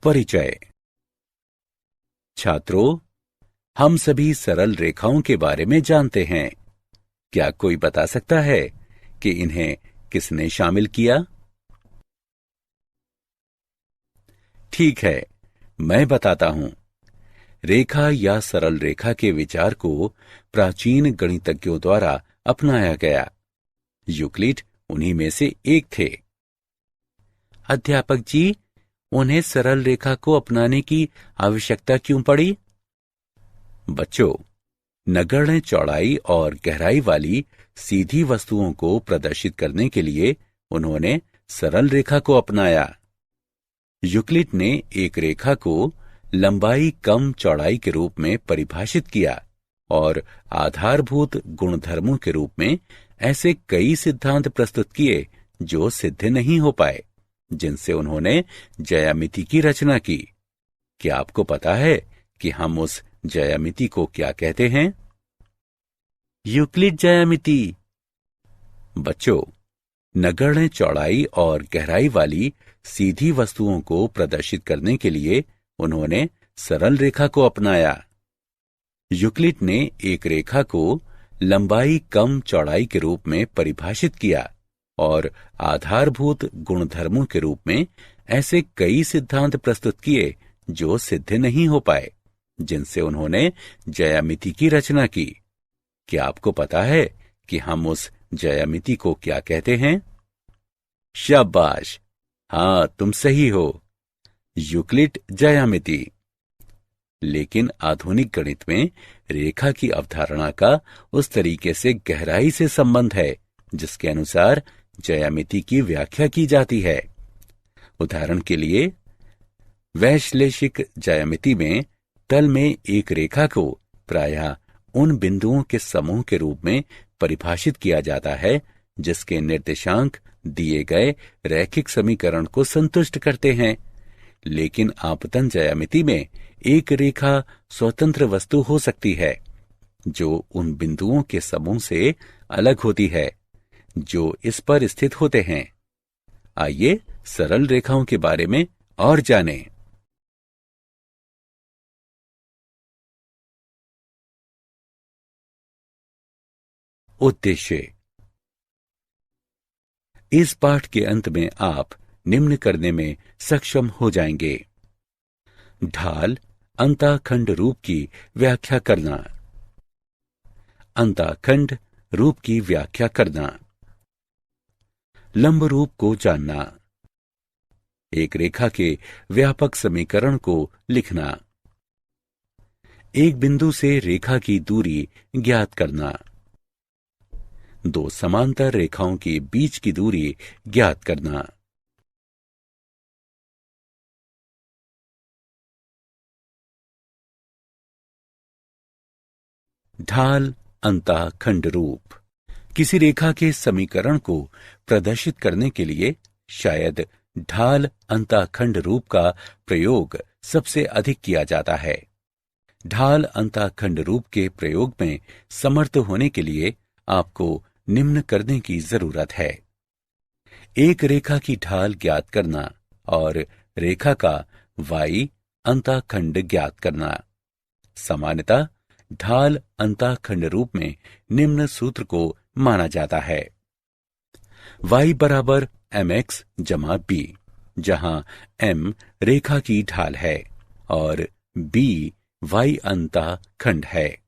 परिचय। छात्रों, हम सभी सरल रेखाओं के बारे में जानते हैं। क्या कोई बता सकता है कि इन्हें किसने शामिल किया? ठीक है, मैं बताता हूं। रेखा या सरल रेखा के विचार को प्राचीन गणितज्ञों द्वारा अपनाया गया। यूक्लिड उन्हीं में से एक थे। अध्यापक जी, उन्हें सरल रेखा को अपनाने की आवश्यकता क्यों पड़ी? बच्चों, नगण्य चौड़ाई और गहराई वाली सीधी वस्तुओं को प्रदर्शित करने के लिए उन्होंने सरल रेखा को अपनाया। यूक्लिड ने एक रेखा को लंबाई कम चौड़ाई के रूप में परिभाषित किया और आधारभूत गुणधर्मों के रूप में ऐसे कई सिद्धांत प्रस्तुत किए जो सिद्ध नहीं हो पाए, जिनसे उन्होंने ज्यामिति की रचना की। क्या आपको पता है कि हम उस ज्यामिति को क्या कहते हैं? यूक्लिड ज्यामिति। बच्चों, नगण्य चौड़ाई और गहराई वाली सीधी वस्तुओं को प्रदर्शित करने के लिए उन्होंने सरल रेखा को अपनाया। यूक्लिड ने एक रेखा को लंबाई कम चौड़ाई के रूप में परिभाषित किया और आधारभूत गुणधर्मों के रूप में ऐसे कई सिद्धांत प्रस्तुत किए जो सिद्ध नहीं हो पाए, जिनसे उन्होंने ज्यामिति की रचना की। क्या आपको पता है कि हम उस ज्यामिति को क्या कहते हैं? शाबाश, हाँ, तुम सही हो। यूक्लिड ज्यामिति। लेकिन आधुनिक गणित में रेखा की अवधारणा का उस तरीके से गहराई से संबंध है जिसके अनुसार ज्यामिति की व्याख्या की जाती है। उदाहरण के लिए, वैश्लेषिक ज्यामिति में तल में एक रेखा को प्रायः उन बिंदुओं के समूह के रूप में परिभाषित किया जाता है जिसके निर्देशांक दिए गए रैखिक समीकरण को संतुष्ट करते हैं। लेकिन आपतन ज्यामिति में एक रेखा स्वतंत्र वस्तु हो सकती है जो उन बिंदुओं के समूह से अलग होती है जो इस पर स्थित होते हैं। आइए सरल रेखाओं के बारे में और जानें। उद्देश्य। इस पाठ के अंत में आप निम्न करने में सक्षम हो जाएंगे। ढाल अंतःखंड रूप की व्याख्या करना। अंतःखंड रूप की व्याख्या करना। लंब रूप को जानना। एक रेखा के व्यापक समीकरण को लिखना। एक बिंदु से रेखा की दूरी ज्ञात करना। दो समांतर रेखाओं के बीच की दूरी ज्ञात करना। ढाल अंतःखंड रूप। किसी रेखा के समीकरण को प्रदर्शित करने के लिए शायद ढाल अंतःखंड रूप का प्रयोग सबसे अधिक किया जाता है। ढाल अंतःखंड रूप के प्रयोग में समर्थ होने के लिए आपको निम्न करने की जरूरत है। एक रेखा की ढाल ज्ञात करना और रेखा का y अंतःखंड ज्ञात करना। सामान्यतः ढाल अंतःखंड रूप में निम्न सूत्र को माना जाता है। y बराबर mx जमा b, जहां m रेखा की ढाल है और b y अंतःखंड है।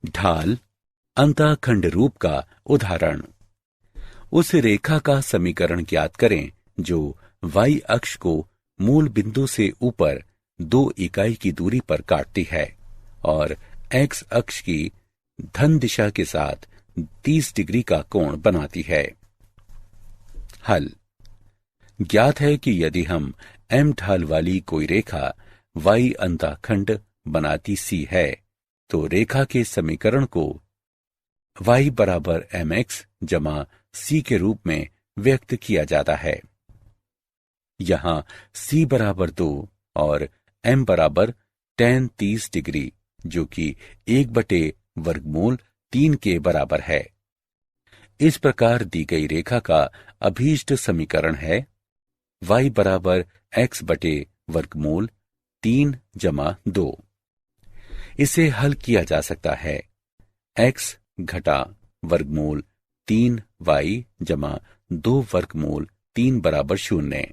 ढाल अंतःखंड रूप का उदाहरण। उस रेखा का समीकरण ज्ञात करें जो y अक्ष को मूल बिंदु से ऊपर 2 इकाई की दूरी पर काटती है और x अक्ष की धन दिशा के साथ 30 डिग्री का कोण बनाती है। हल। ज्ञात है कि यदि हम m ढाल वाली कोई रेखा y अंतःखंड बनाती सी है तो रेखा के समीकरण को y बराबर mx जमा c के रूप में व्यक्त किया जाता है। यहां c बराबर 2 और m बराबर tan 30 डिग्री, जो कि 1/वर्गमूल 3 के बराबर है, इस प्रकार दी गई रेखा का अभीष्ट समीकरण है y बराबर x बटे वर्गमूल 3 जमा 2। इसे हल किया जा सकता है x घटा वर्गमूल 3y जमा 2 वर्गमूल 3 बराबर 0।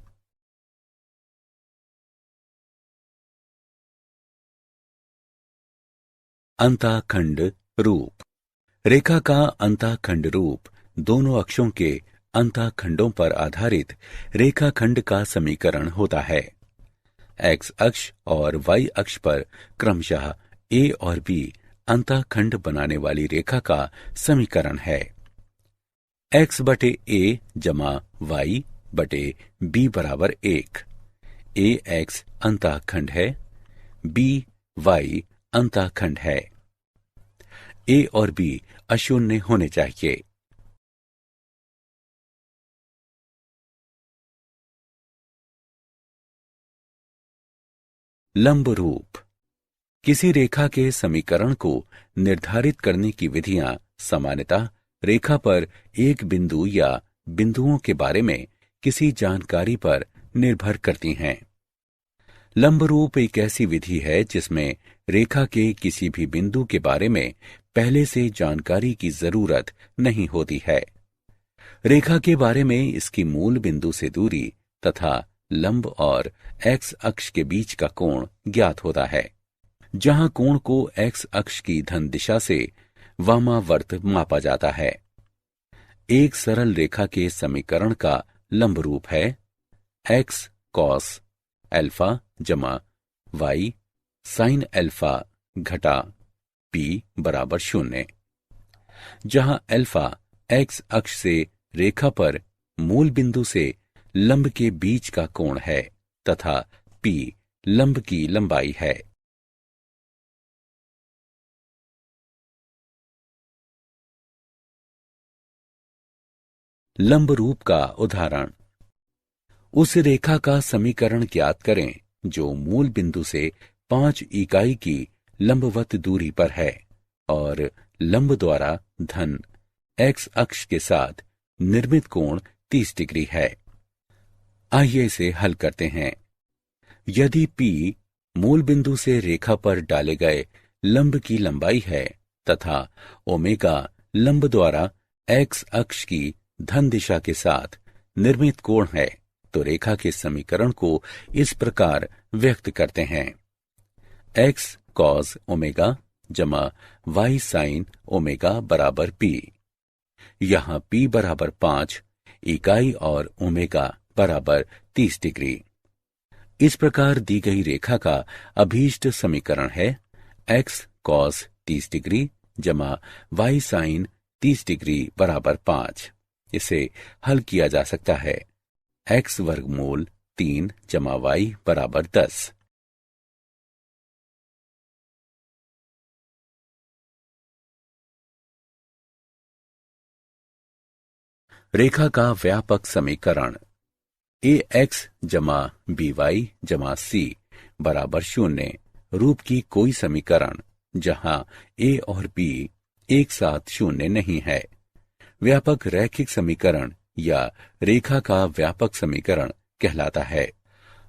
अंतःखंड रूप। रेखा का अंतःखंड रूप दोनों अक्षों के अंतःखंडों पर आधारित रेखाखंड का समीकरण होता है। x अक्ष और y अक्ष पर क्रमशः a और b अंतःखंड बनाने वाली रेखा का समीकरण है। x बटे a जमा y बटे b बराबर 1। ax अंतःखंड है, by अंतःखंड है। a और b अशून्य होने चाहिए। लंब रूप। किसी रेखा के समीकरण को निर्धारित करने की विधियां सामान्यतः रेखा पर एक बिंदु या बिंदुओं के बारे में किसी जानकारी पर निर्भर करती हैं। लंब रूप एक ऐसी विधि है जिसमें रेखा के किसी भी बिंदु के बारे में पहले से जानकारी की जरूरत नहीं होती है। रेखा के बारे में इसकी मूल बिंदु से दूरी तथा लंब और x अक्ष के बीच का कोण ज्ञात होता है, जहां कोण को x अक्ष की धन दिशा से वामावर्त मापा जाता है। एक सरल रेखा के समीकरण का लंब रूप है x cos अल्फा जमा y sin अल्फा घटा p बराबर 0, जहां अल्फा x अक्ष से रेखा पर मूल बिंदु से लंब के बीच का कोण है तथा p लंब की लंबाई है। लंब रूप का उदाहरण। उस रेखा का समीकरण ज्ञात करें जो मूल बिंदु से 5 इकाई की लंबवत दूरी पर है और लंब द्वारा धन x अक्ष के साथ निर्मित कोण 30 डिग्री है। आइए इसे हल करते हैं। यदि p मूल बिंदु से रेखा पर डाले गए लंब की लंबाई है तथा ओमेगा लंब द्वारा x अक्ष की धन दिशा के साथ निर्मित कोण है, तो रेखा के समीकरण को इस प्रकार व्यक्त करते हैं x cos ओमेगा जमा y sin ओमेगा बराबर p। यहां p बराबर 5 इकाई और ओमेगा बराबर 30 डिग्री। इस प्रकार दी गई रेखा का अभीष्ट समीकरण है x cos 30 डिग्री जमा y sin 30 डिग्री बराबर 5। इसे हल किया जा सकता है x वर्गमूल 3 जमा y बराबर 10। रेखा का व्यापक समीकरण ax जमा by जमा c बराबर 0 रूप की कोई समीकरण जहां a और b एक साथ 0 नहीं है व्यापक रैखिक समीकरण या रेखा का व्यापक समीकरण कहलाता है।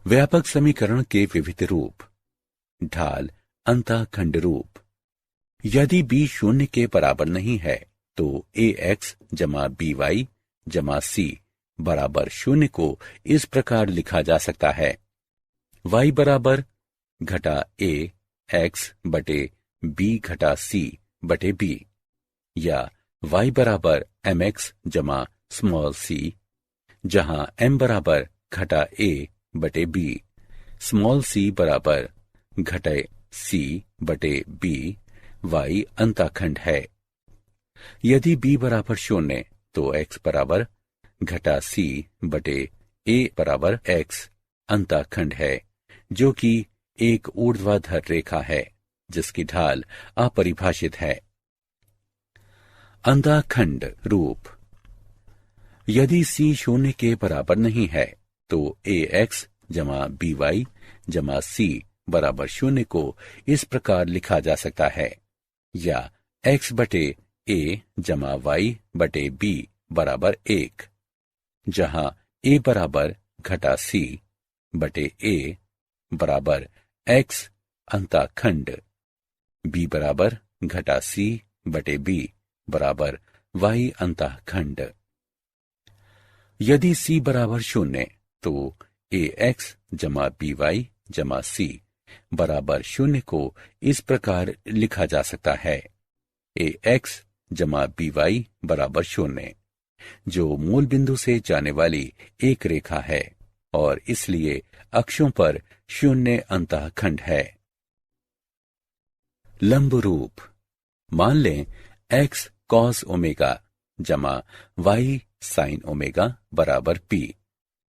व्यापक समीकरण के विविध रूप। ढाल अंतःखंड रूप। यदि b 0 के बराबर नहीं है तो ax जमा by जमा c बराबर 0 को इस प्रकार लिखा जा सकता है y बराबर घटा a x बटे b घटा c बटे b, या y बराबर mx जमा स्मॉल c, जहां m बराबर घटा a बटे b, स्मॉल c बराबर घटे c बटे b, y अंतःखंड है। यदि b बराबर 0 तो x बराबर घटा c बटे a बराबर x अंतःखंड है, जो कि एक ऊर्ध्वाधर रेखा है जिसकी ढाल अपरिभाषित है। अंतःखंड रूप। यदि c 0 के बराबर नहीं है तो ax जमा by जमा c बराबर 0 को इस प्रकार लिखा जा सकता है, या x बटे ए जमा वाई बटे बी बराबर 1, जहां ए बराबर घटा सी बटे ए बराबर एक्स अंताखंड, बी बराबर घटा सी बटे बी बराबर वाई अंताखंड। यदि सी बराबर 0 तो ए एक्स जमा बी वाई जमा सी बराबर 0 को इस प्रकार लिखा जा सकता है: ए एक्स जमा बी वाई बराबर 0, जो मूल बिंदु से जाने वाली एक रेखा है और इसलिए अक्षों पर 0 अंतःखंड है। लंब रूप: मान लें x cos ओमेगा जमा y sin ओमेगा बराबर p।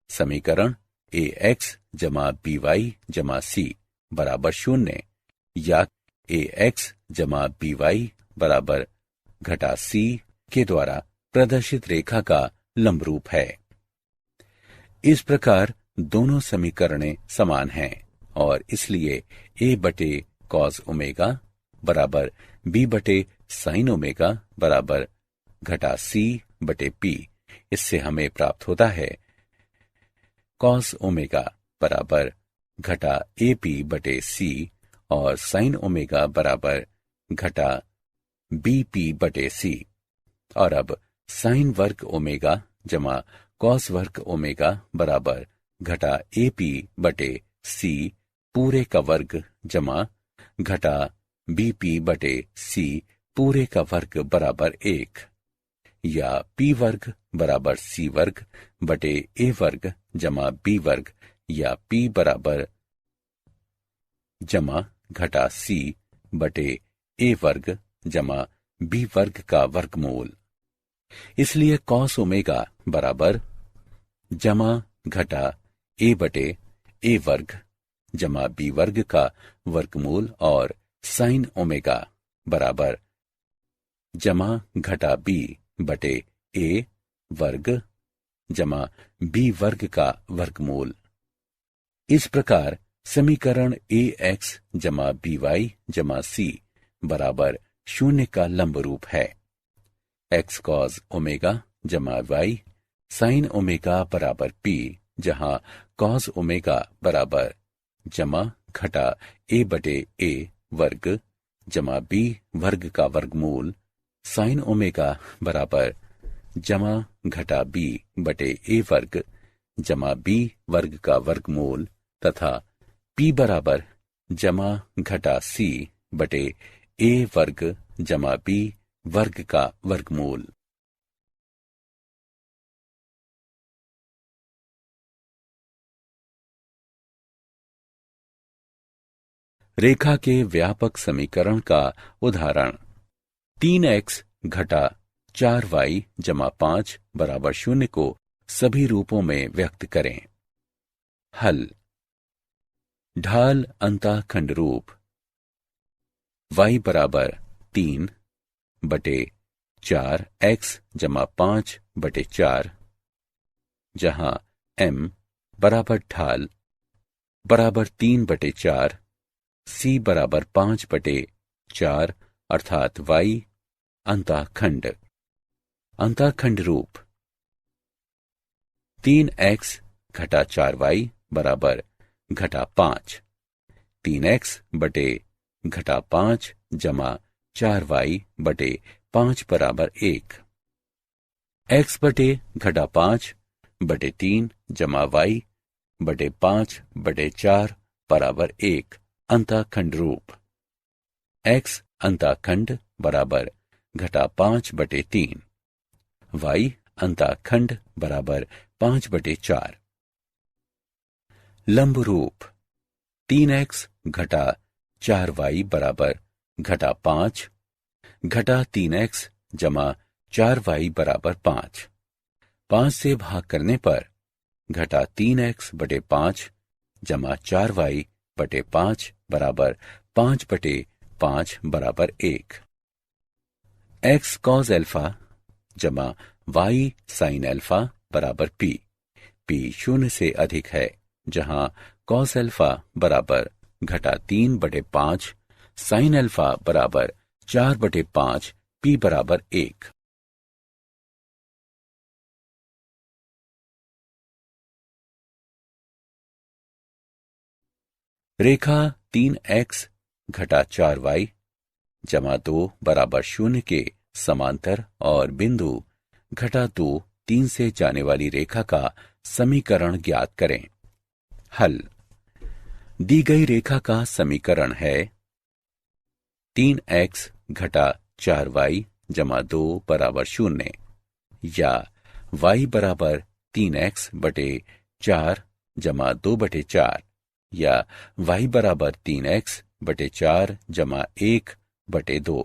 समीकरण ax जमा by जमा c बराबर 0 या ax जमा by बराबर घटा c के द्वारा प्रदर्शित रेखा का लंब रूप है। इस प्रकार दोनों समीकरणें समान हैं और इसलिए a बटे cos ओमेगा बराबर b बटे sin ओमेगा बराबर घटा c बटे p। इससे हमें प्राप्त होता है cos ओमेगा बराबर घटा AP बटे c और sin ओमेगा बराबर घटा BP बटे c। और अब sin वर्ग ओमेगा जमा cos वर्ग ओमेगा बराबर घटा AP बटे c पूरे का वर्ग जमा घटा BP बटे c पूरे का वर्ग बराबर 1, या p वर्ग बराबर c वर्ग बटे a वर्ग जमा b वर्ग, या p बराबर जमा घटा c बटे a वर्ग जमा b वर्ग का वर्गमूल। इसलिए cos ओमेगा बराबर जमा घटा a बटे a वर्ग जमा b वर्ग का वर्गमूल और sin ओमेगा बराबर जमा घटा b बटे a वर्ग जमा b वर्ग का वर्गमूल। इस प्रकार समीकरण ax जमा by जमा c बराबर 0 का लंब रूप है। x cos ओमेगा जमा y sin ओमेगा बराबर p, जहां cos ओमेगा बराबर जमा घटा a बटे a वर्ग जमा b वर्ग का वर्गमूल, sin ओमेगा बराबर जमा घटा b बटे a वर्ग जमा b वर्ग का वर्गमूल, तथा p बराबर जमा घटा c बटे a वर्ग जमा b वर्ग का वर्गमूल। रेखा के व्यापक समीकरण का उदाहरण: 3x घटा 4y जमा 5 बराबर 0 को सभी रूपों में व्यक्त करें। हल: ढाल अंतःखंड रूप y बराबर 3 बटे 4x जमा 5 बटे 4, जहां m बराबर ढाल बराबर 3 बटे 4, c बराबर 5 बटे 4 अर्थात y अंतःखंड। अंतःखंड रूप: 3x घटा 4y बराबर घटा 5, 3x बटे घटा 5 जमा 4y बटे 5 बराबर 1, x बटे घटा 5 बटे 3 जमा y बटे 5 बटे 4 बराबर 1 अंतःखंड रूप। x अंतःखंड बराबर घटा 5 बटे 3, y अंतःखंड बराबर 5 बटे 4। लंब रूप: 3x घटा 4y बराबर घटा 5 घटा 3x जमा 4y बराबर 5, 5 से भाग करने पर घटा 3x बटे 5 जमा 4y बटे 5 बराबर 5 बटे 5 बराबर 1। x cos अल्फा जमा y sin अल्फा बराबर p, p 0 से अधिक है, जहां cos अल्फा बराबर घटा 3 बटे 5 sin अल्फा बराबर 4 बटे 5 p बराबर 1। रेखा 3x घटा 4y जमा 2 बराबर 0 के समांतर और बिंदु घटा 2 3 से जाने वाली रेखा का समीकरण ज्ञात करें। हल। दी गई रेखा का समीकरण है 3x घटा 4y जमा 2 बराबर 0 या y बराबर 3x बटे 4 जमा 2 बटे 4 या y बराबर 3x बटे 4 जमा 1 बटे 2,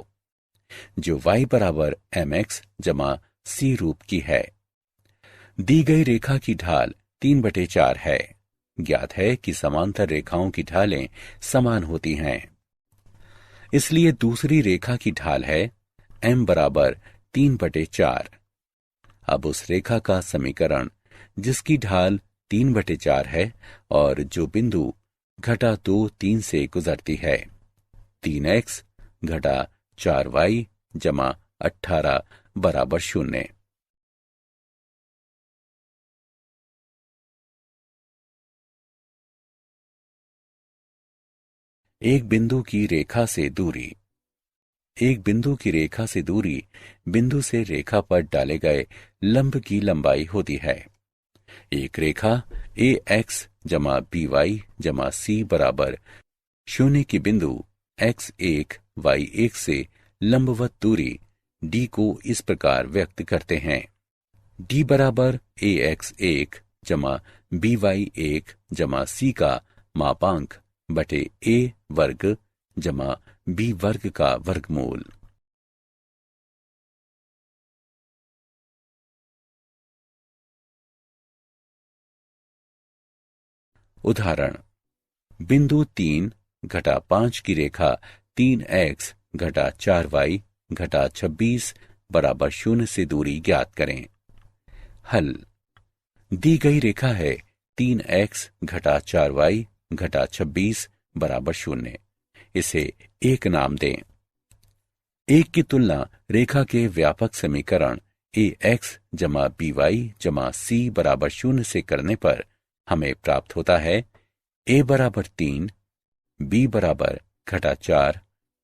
जो y बराबर mx जमा c रूप की है। दी गई रेखा की ढाल 3 बटे 4 है। ज्ञात है कि समांतर रेखाओं की ढालें समान होती हैं, इसलिए दूसरी रेखा की ढाल है m बराबर 3 बटे 4। अब उस रेखा का समीकरण जिसकी ढाल 3 बटे 4 है और जो बिंदु घटा 2 3 से गुजरती है, 3x घटा 4y जमा 18 बराबर 0। एक बिंदु की रेखा से दूरी। एक बिंदु की रेखा से दूरी बिंदु से रेखा पर डाले गए लंब की लंबाई होती है। एक रेखा ax जमा by जमा c बराबर 0 की बिंदु x1 y1 से लंबवत दूरी d को इस प्रकार व्यक्त करते हैं। d बराबर ax1 जमा by1 जमा c का मापांक बटे a वर्ग जमा b वर्ग का वर्गमूल। उदाहरण। बिंदु 3 घटा 5 की रेखा 3x घटा 4y घटा 26 बराबर 0 से दूरी ज्ञात करें। हल। दी गई रेखा है 3x घटा 4y घटा 26 बराबर 0। इसे 1 नाम दें। 1 की तुलना रेखा के व्यापक समीकरण ax जमा by जमा c बराबर 0 से करने पर हमें प्राप्त होता है a बराबर 3, b बराबर घटा 4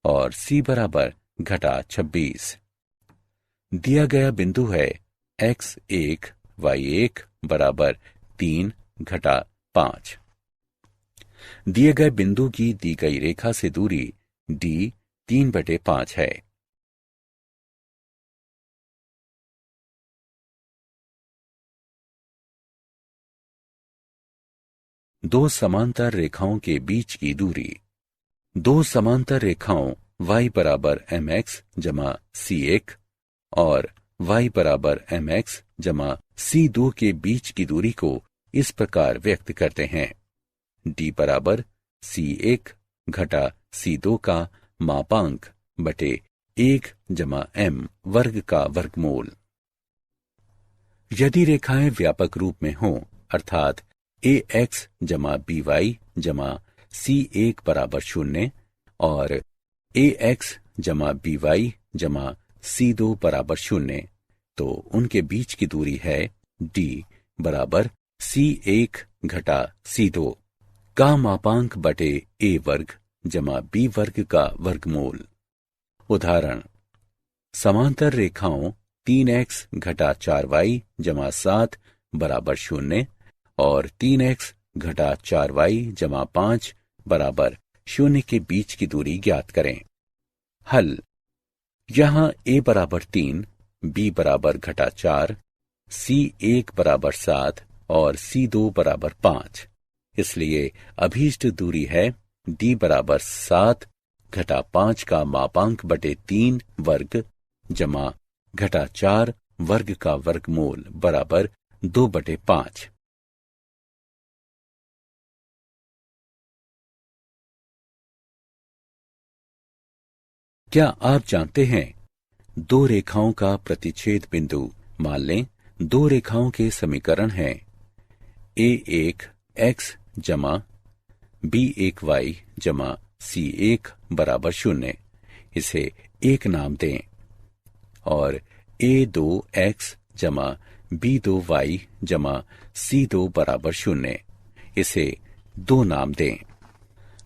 और c बराबर घटा 26। दिया गया बिंदु है x1 y1 बराबर 3 घटा 5। दिए गए बिंदु की दी गई रेखा से दूरी d 3 बटे 5 है। दो समांतर रेखाओं के बीच की दूरी। दो समांतर रेखाओं y बराबर mx जमा c1 और y बराबर mx जमा c2 के बीच की दूरी को इस प्रकार व्यक्त करते हैं। d बराबर c1 घटा c2 का मापांक बटे 1 जमा m वर्ग का वर्गमूल। यदि रेखाएं व्यापक रूप में हों, अर्थात ax जमा by जमा c1 बराबर 0 और ax जमा by जमा c2 बराबर 0, तो उनके बीच की दूरी है d बराबर c1 घटा c2 का मापांक बटे a वर्ग जमा b वर्ग का वर्गमूल। उदाहरण। समांतर रेखाओं 3x घटा 4y जमा 7 बराबर 0 और 3x घटा 4y जमा 5 बराबर 0 के बीच की दूरी ज्ञात करें। हल। यहां a बराबर 3, b बराबर घटा 4, c1 बराबर 7 और c2 बराबर 5, इसलिए अभीष्ट दूरी है d बराबर 7 घटा 5 का मापांक बटे 3 वर्ग जमा घटा 4 वर्ग का वर्गमूल बराबर 2 बटे 5। क्या आप जानते हैं दो रेखाओं का प्रतिच्छेद बिंदु मान लें दो रेखाओं के समीकरण हैं a1 x जमा b1 y जमा c1 बराबर 0। इसे 1 नाम दें। और a2x जमा b2y जमा c2 बराबर 0। इसे दो नाम दें।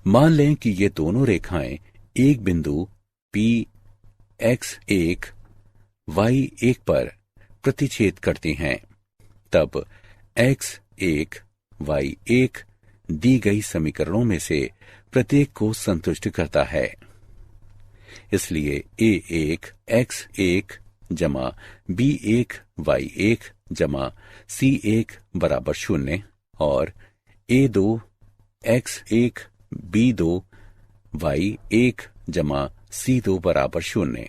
मान लें कि ये दोनों रेखाएं एक बिंदु P x1 y1 पर प्रतिच्छेद करती हैं। तब x1 y1 दी गई समीकरणों में से प्रत्येक को संतुष्ट करता है। इसलिए a1 x1 जमा b1 y1 जमा c1 बराबर 0 और a2 x1 b2 y1 जमा c2 बराबर 0।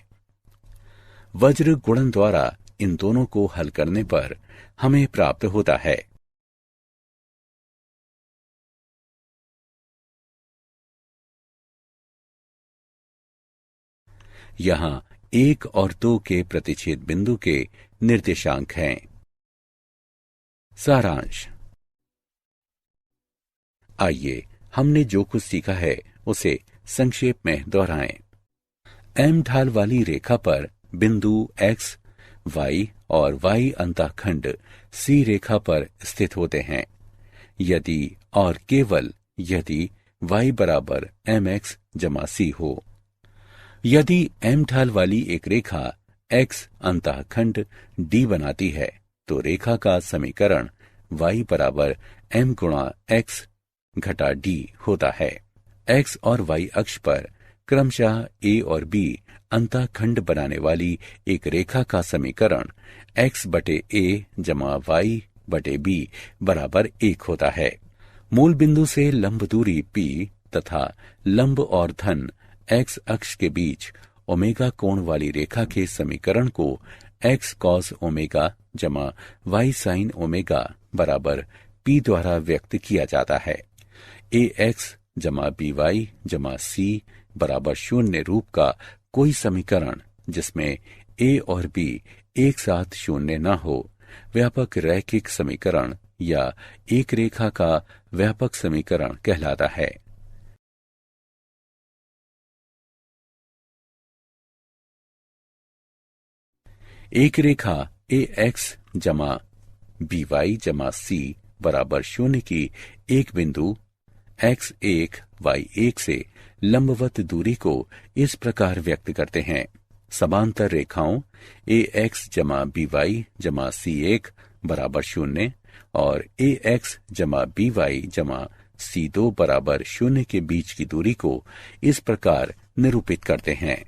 वज्र गुणन द्वारा इन दोनों को हल करने पर हमें प्राप्त होता है। यहां 1 और 2 के प्रतिच्छेद बिंदु के निर्देशांक हैं। सारांश। आइए हमने जो कुछ सीखा है उसे संक्षेप में दोहराएं। एम ढाल वाली रेखा पर बिंदु x, y और y अंतःखंड C रेखा पर स्थित होते हैं यदि और केवल यदि y बराबर mx जमा c हो। यदि m ढाल वाली एक रेखा x अंतःखंड D बनाती है तो रेखा का समीकरण y बराबर m गुणा x घटा d होता है। x और y अक्ष पर क्रमशः a और b अंतःखंड बनाने वाली एक रेखा का समीकरण x बटे a जमा y बटे b बराबर 1 होता है। मूल बिंदु से लंब दूरी p तथा लंब और धन x अक्ष के बीच ओमेगा कोण वाली रेखा के समीकरण को x cos ओमेगा जमा y sin ओमेगा बराबर p द्वारा व्यक्त किया जाता है। ax जमा by जमा c बराबर 0 रूप का कोई समीकरण जिसमें a और b एक साथ 0 न हो व्यापक रैखिक समीकरण या एक रेखा का व्यापक समीकरण कहलाता है। एक रेखा ax जमा by जमा c बराबर 0 की एक बिंदु x1 y1 से लंबवत दूरी को इस प्रकार व्यक्त करते हैं। समांतर रेखाओं ax जमा by जमा c1 बराबर 0 और ax जमा by जमा c2 बराबर 0 के बीच की दूरी को इस प्रकार निरूपित करते हैं।